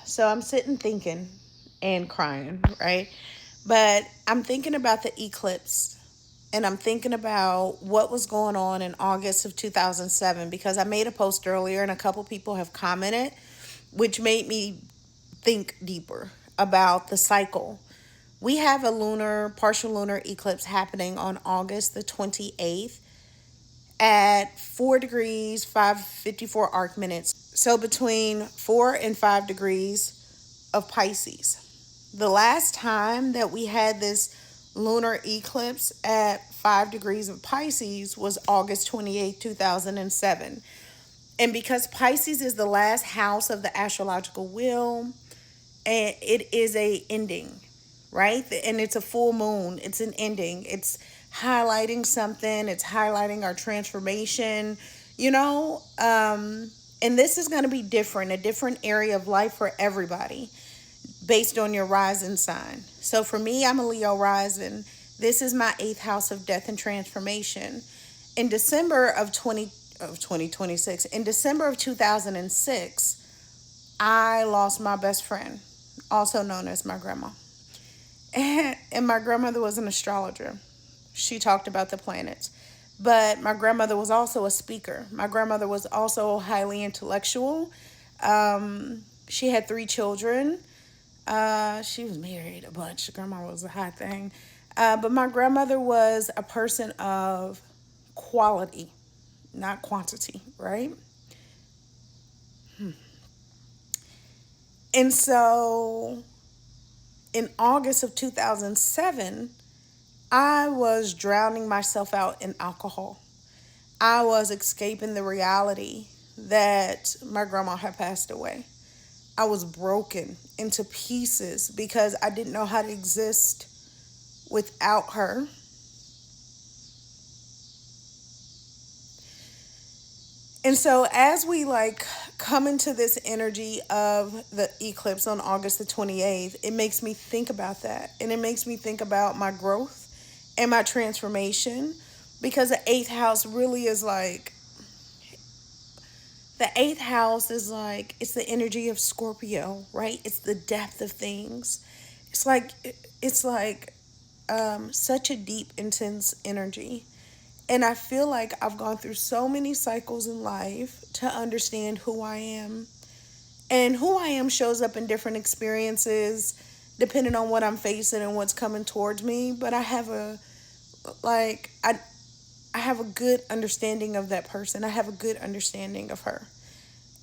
So I'm sitting thinking and crying, right? But I'm thinking about the eclipse and I'm thinking about what was going on in August of 2007 because I made a post earlier and a couple people have commented, which made me think deeper about the cycle. We have a partial lunar eclipse happening on August the 28th at 4 degrees, 5:54 arc minutes. So between 4 and 5 degrees of Pisces. The last time that we had this lunar eclipse at 5 degrees of Pisces was August 28th, 2007. And because Pisces is the last house of the astrological wheel, and it is a ending, right? And it's a full moon. It's an ending. It's highlighting something. It's highlighting our transformation, you know. And this is going to be different, a different area of life for everybody based on your rising sign. So for me, I'm a Leo rising. This is my eighth house of death and transformation. In December of 2026, in December of 2006, I lost my best friend, also known as my grandma. And my grandmother was an astrologer. She talked about the planets. But my grandmother was also a speaker. My grandmother was also highly intellectual. She had three children. She was married a bunch. Grandma was a high thing. But my grandmother was a person of quality, not quantity, right? And so in August of 2007, I was drowning myself out in alcohol. I was escaping the reality that my grandma had passed away. I was broken into pieces because I didn't know how to exist without her. And so as we come into this energy of the eclipse on August the 28th, it makes me think about that. And it makes me think about my growth and my transformation because the eighth house really is the eighth house is it's the energy of Scorpio, right? It's the depth of things. It's like it's like such a deep, intense energy. And I feel like I've gone through so many cycles in life to understand who I am. And who I am shows up in different experiences depending on what I'm facing and what's coming towards me. But I have like I have a good understanding of that person. I have a good understanding of her.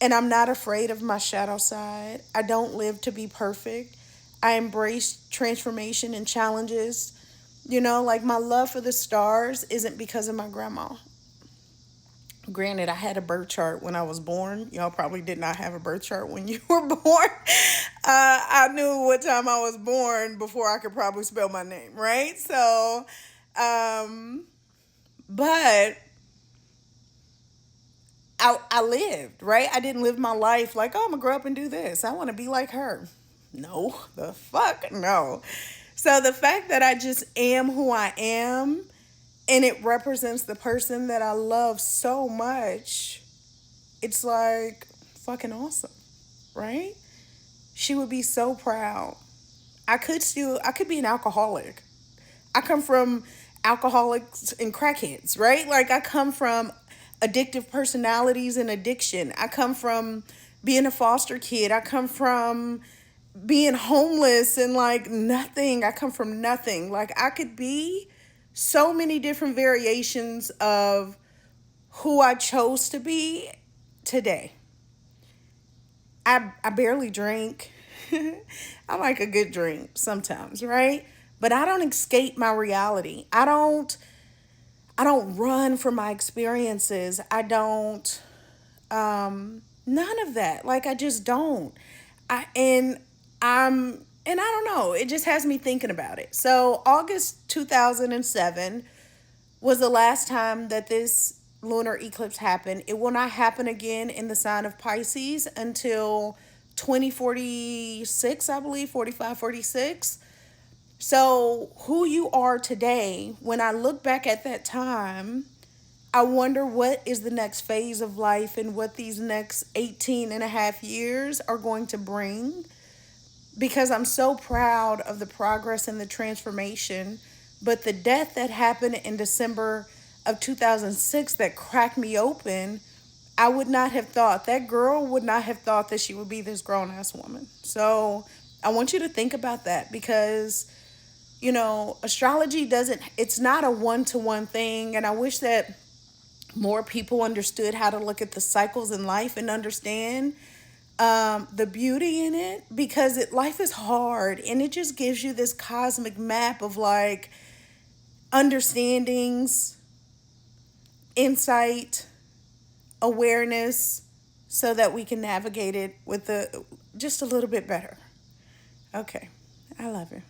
And I'm not afraid of my shadow side. I don't live to be perfect. I embrace transformation and challenges. My love for the stars isn't because of my grandma. Granted, I had a birth chart when I was born. Y'all probably did not have a birth chart when you were born. I knew what time I was born before I could probably spell my name, right? So, but I lived, right? I didn't live my life like, oh, I'm going to grow up and do this. I want to be like her. No, the fuck, no. So the fact that I just am who I am and it represents the person that I love so much, it's fucking awesome, right? She would be so proud. I could be an alcoholic. I come from alcoholics and crackheads, right? I come from addictive personalities and addiction. I come from being a foster kid. I come from being homeless and nothing. I come from nothing. I could be so many different variations of who I chose to be today. I barely drink. I like a good drink sometimes, right? But I don't escape my reality. I don't run from my experiences. I don't none of that. I just don't. I and I'm and I don't know. It just has me thinking about it. So August 2007 was the last time that this lunar eclipse happened. It will not happen again in the sign of Pisces until 2046, I believe, 45, 46. So, who you are today, when I look back at that time, I wonder what is the next phase of life and what these next 18 and a half years are going to bring. because I'm so proud of the progress and the transformation. But the death that happened in December of 2006 that cracked me open, I would not have thought, that girl would not have thought that she would be this grown ass woman. So I want you to think about that because, astrology doesn't, it's not a one to one thing. And I wish that more people understood how to look at the cycles in life and understand the beauty in it, because life is hard and it just gives you this cosmic map of like understandings, insight, awareness, so that we can navigate it with just a little bit better. Okay, I love you.